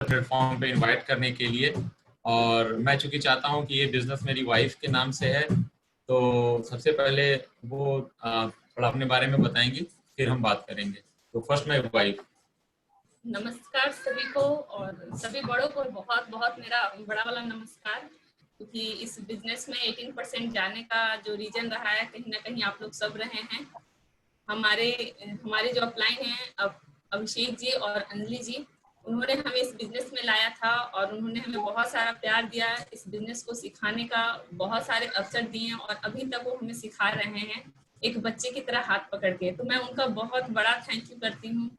Platform पे invite करने के लिए। और मैं चूंकि चाहता हूँ कि ये बिजनेस मेरी वाइफ के नाम से है, तो सबसे पहले वो थोड़ा अपने बारे में बताएंगी, फिर हम बात करेंगे। तो फर्स्ट माय वाइफ। नमस्कार सभी को, और सभी बड़ों को बहुत बहुत मेरा बड़ा वाला नमस्कार। क्योंकि इस बिजनेस में 18% जाने का जो रीजन रहा है, कहीं ना कहीं आप लोग सब रहे हैं। हमारे हमारे जो अपलाइन हैं, अब अभिषेक जी और अंजलि जी, उन्होंने हमें इस बिजनेस में लाया था और उन्होंने हमें बहुत सारा प्यार दिया, इस बिजनेस को सिखाने का बहुत सारे अवसर दिए और अभी तक वो हमें सिखा रहे हैं एक बच्चे की तरह हाथ पकड़ के। तो मैं उनका बहुत बड़ा थैंक यू करती हूँ।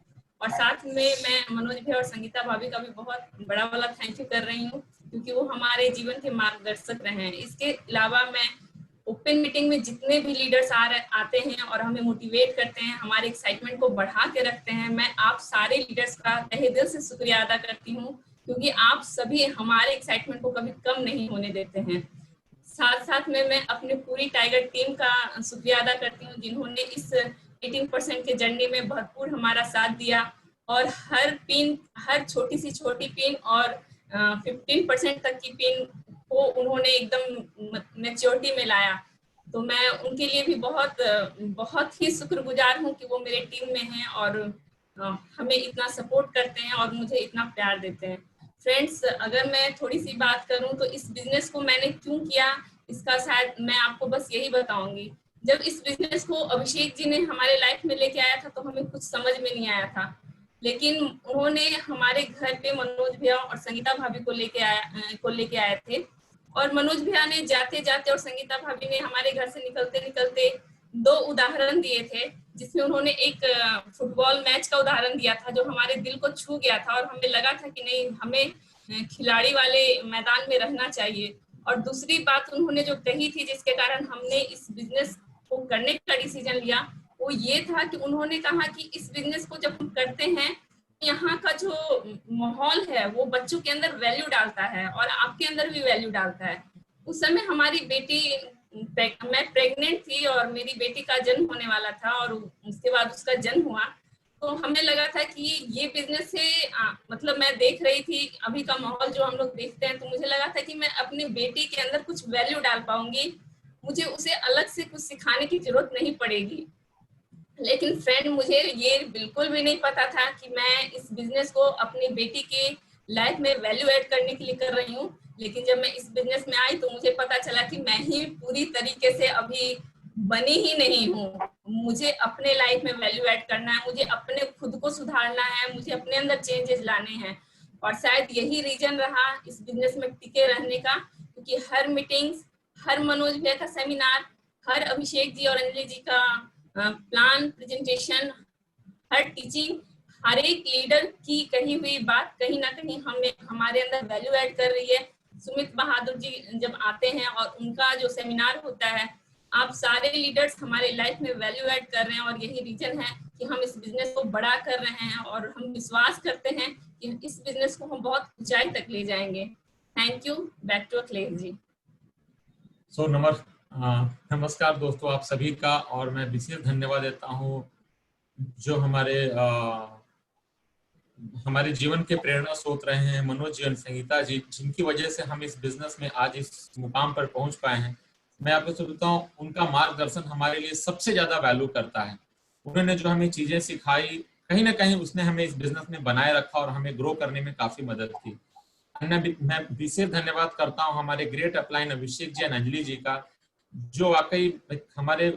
और साथ में मैं मनोज भैया और संगीता भाभी का भी बहुत बड़ा वाला थैंक यू कर रही हूँ, क्योंकि वो हमारे जीवन के मार्गदर्शक रहे हैं। इसके अलावा मैं ओपन मीटिंग में जितने भी लीडर्स आते हैं और हमें मोटिवेट करते हैं, हमारे एक्साइटमेंट को बढ़ा के रखते हैं, मैं आप सारे लीडर्स का तहे दिल से शुक्रिया अदा करती हूँ, क्योंकि आप सभी हमारे एक्साइटमेंट को कभी कम नहीं होने देते हैं। साथ साथ में मैं अपनी पूरी टाइगर टीम का शुक्रिया अदा करती हूँ, जिन्होंने इस 18% के जर्नी में भरपूर हमारा साथ दिया और हर छोटी सी छोटी पिन और 15% तक की पिन को उन्होंने एकदम मैच्योरिटी में लाया। तो मैं उनके लिए भी बहुत ही शुक्रगुजार हूँ कि वो मेरे टीम में हैं और हमें इतना सपोर्ट करते हैं और मुझे इतना प्यार देते हैं। फ्रेंड्स, अगर मैं थोड़ी सी बात करूं तो इस बिजनेस को मैंने क्यों किया, इसका शायद मैं आपको बस यही बताऊंगी। जब इस बिजनेस को अभिषेक जी ने हमारे लाइफ में लेके आया था तो हमें कुछ समझ में नहीं आया था, लेकिन उन्होंने हमारे घर पे मनोज भैया और संगीता भाभी को लेके आए थे। और मनोज भैया ने जाते जाते और संगीता भाभी ने हमारे घर से निकलते निकलते दो उदाहरण दिए थे, जिसमें उन्होंने एक फुटबॉल मैच का उदाहरण दिया था जो हमारे दिल को छू गया था और हमें लगा था कि नहीं, हमें खिलाड़ी वाले मैदान में रहना चाहिए। और दूसरी बात उन्होंने जो कही थी, जिसके कारण हमने इस बिजनेस को करने का डिसीजन लिया, वो ये था कि उन्होंने कहा कि इस बिजनेस को जब हम करते हैं, यहाँ का जो माहौल है वो बच्चों के अंदर वैल्यू डालता है और आपके अंदर भी वैल्यू डालता है। उस समय हमारी बेटी, मैं प्रेग्नेंट थी और मेरी बेटी का जन्म होने वाला था और उसके बाद उसका जन्म हुआ। तो हमें लगा था कि ये बिजनेस से मतलब मैं देख रही थी अभी का माहौल जो हम लोग देखते हैं, तो मुझे लगा था कि मैं अपनी बेटी के अंदर कुछ वैल्यू डाल पाऊंगी, मुझे उसे अलग से कुछ सिखाने की जरूरत नहीं पड़ेगी। लेकिन फ्रेंड, मुझे ये बिल्कुल भी नहीं पता था कि मैं इस बिजनेस को अपनी बेटी के लाइफ में वैल्यू ऐड करने के लिए कर रही हूँ। लेकिन जब मैं इस बिजनेस में आई तो मुझे पता चला कि मैं ही पूरी तरीके से अभी बनी ही नहीं हूँ। मुझे अपने लाइफ में वैल्यू ऐड करना है, मुझे अपने खुद को सुधारना है, मुझे अपने अंदर चेंजेस लाने हैं। और शायद यही रीजन रहा इस बिजनेस में टिके रहने का, क्योंकि हर मीटिंग्स, हर मनोज भैया का सेमिनार, हर अभिषेक जी और अंजलि जी का प्लान प्रेजेंटेशन, हर टीचिंग, हर एक लीडर की कही हुई बात कहीं ना कहीं हमें हमारे अंदर वैल्यू ऐड कर रही है। सुमित बहादुर जी जब आते हैं और उनका जो सेमिनार होता है, आप सारे लीडर्स हमारे लाइफ में वैल्यू ऐड कर रहे हैं और यही रीजन है कि हम इस बिजनेस को बड़ा कर रहे हैं और हम विश्वास करते हैं कि इस बिजनेस को हम बहुत ऊंचाई तक ले जाएंगे। Thank you. Back to Akhilesh ji. So नमस्कार दोस्तों आप सभी का, और मैं विशेष धन्यवाद देता हूँ जो हमारे जीवन के प्रेरणा स्रोत रहे हैं, मनोज जी और संगीता जी, जिनकी वजह से हम इस बिजनेस में आज इस मुकाम पर पहुंच पाए हैं। मैं आपको सच बताऊं, उनका मार्गदर्शन हमारे लिए सबसे ज्यादा वैल्यू करता है। उन्होंने जो हमें चीजें सिखाई, कहीं ना कहीं उसने हमें इस बिजनेस में बनाए रखा और हमें ग्रो करने में काफी मदद की। मैं विशेष धन्यवाद करता हूँ हमारे ग्रेट अपलाइन अभिषेक जी और अंजलि जी का, जो वाकई हमारे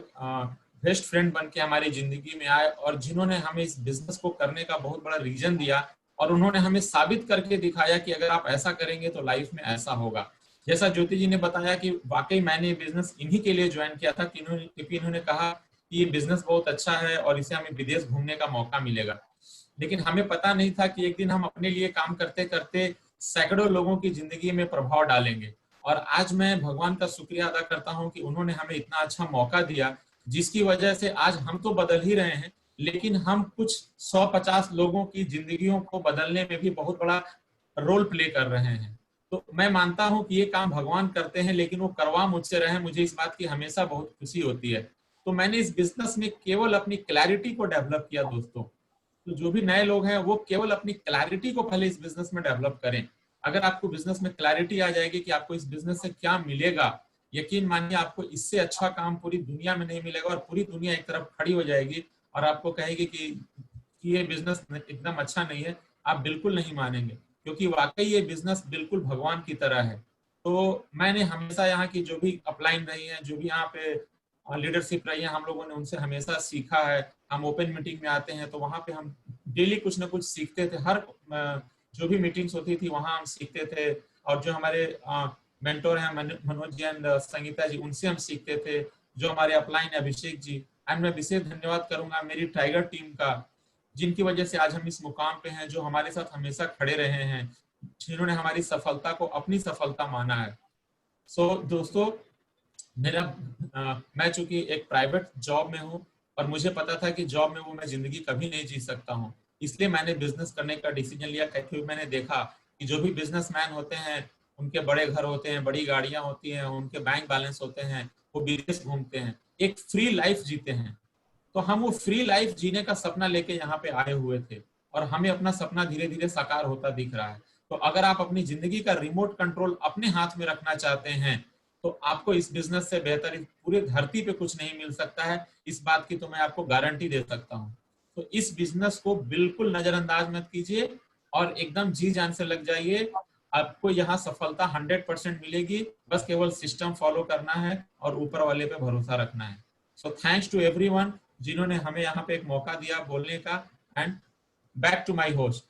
बेस्ट फ्रेंड बन के हमारी जिंदगी में आए और जिन्होंने हमें इस बिजनेस को करने का बहुत बड़ा रीजन दिया और उन्होंने हमें साबित करके दिखाया कि अगर आप ऐसा करेंगे तो लाइफ में ऐसा होगा। जैसा ज्योति जी ने बताया कि वाकई मैंने ये बिजनेस इन्हीं के लिए ज्वाइन किया था क्योंकि इन्होंने कहा कि ये बिजनेस बहुत अच्छा है और इसे हमें विदेश घूमने का मौका मिलेगा। लेकिन हमें पता नहीं था कि एक दिन हम अपने लिए काम करते करते सैकड़ों लोगों की जिंदगी में प्रभाव डालेंगे। और आज मैं भगवान का शुक्रिया अदा करता हूँ कि उन्होंने हमें इतना अच्छा मौका दिया, जिसकी वजह से आज हम तो बदल ही रहे हैं, लेकिन हम कुछ 150 लोगों की जिंदगियों को बदलने में भी बहुत बड़ा रोल प्ले कर रहे हैं। तो मैं मानता हूं कि ये काम भगवान करते हैं, लेकिन वो करवा मुझसे रहे, मुझे इस बात की हमेशा बहुत खुशी होती है। तो मैंने इस बिजनेस में केवल अपनी क्लैरिटी को डेवलप किया दोस्तों। तो जो भी नए लोग हैं वो केवल अपनी क्लैरिटी को पहले इस बिजनेस में डेवलप करें। अगर आपको बिजनेस में क्लैरिटी आ जाएगी कि आपको इस बिजनेस से क्या मिलेगा, यकीन मानिए आपको इससे अच्छा काम पूरी दुनिया में नहीं मिलेगा, और पूरी दुनिया एक तरफ खड़ी हो जाएगी और आपको कहेगी कि ये बिजनेस एकदम अच्छा नहीं है। आप बिल्कुल नहीं मानेंगे, क्योंकि वाकई ये बिजनेस बिल्कुल भगवान की तरह है। तो मैंने हमेशा यहाँ की जो भी अपलाइन रही है, जो भी यहाँ पे लीडरशिप रही है, हम लोगों ने उनसे हमेशा सीखा है। हम ओपन मीटिंग में आते हैं तो वहां पे हम डेली कुछ ना कुछ सीखते थे। हर जो भी मीटिंग्स होती थी वहां हम सीखते थे। और जो हमारे मेंटोर हैं मनोज जी एंड संगीता जी, उनसे हम सीखते थे। जो हमारे अपलाइन अभिषेक जी, एंड मैं विशेष धन्यवाद करूंगा मेरी टाइगर टीम का, जिनकी वजह से आज हम इस मुकाम पे हैं, जो हमारे साथ हमेशा खड़े रहे हैं, जिन्होंने हमारी सफलता को अपनी सफलता माना है। दोस्तों, मेरा मैं चूंकि एक प्राइवेट जॉब में हूँ और मुझे पता था कि जॉब में वो मैं जिंदगी कभी नहीं जी सकता हूँ, इसलिए मैंने बिजनेस करने का डिसीजन लिया। क्योंकि मैंने देखा कि जो भी बिजनेसमैन होते हैं उनके बड़े घर होते हैं, बड़ी गाड़ियां होती हैं, उनके बैंक बैलेंस होते हैं, वो विदेश घूमते हैं, एक फ्री लाइफ जीते हैं। तो हम वो फ्री लाइफ जीने का सपना लेके यहाँ पे आए हुए थे, और हमें अपना सपना धीरे धीरे साकार होता दिख रहा है। तो अगर आप अपनी जिंदगी का रिमोट कंट्रोल अपने हाथ में रखना चाहते हैं, तो आपको इस बिजनेस से बेहतर पूरे धरती पे कुछ नहीं मिल सकता है। इस बात की तो मैं आपको गारंटी दे सकता हूँ। तो इस बिजनेस को बिल्कुल नजरअंदाज मत कीजिए और एकदम जी जान से लग जाइए। आपको यहाँ सफलता 100% मिलेगी। बस केवल सिस्टम फॉलो करना है और ऊपर वाले पे भरोसा रखना है। सो थैंक्स टू एवरीवन जिन्होंने हमें यहाँ पे एक मौका दिया बोलने का। And back to my host.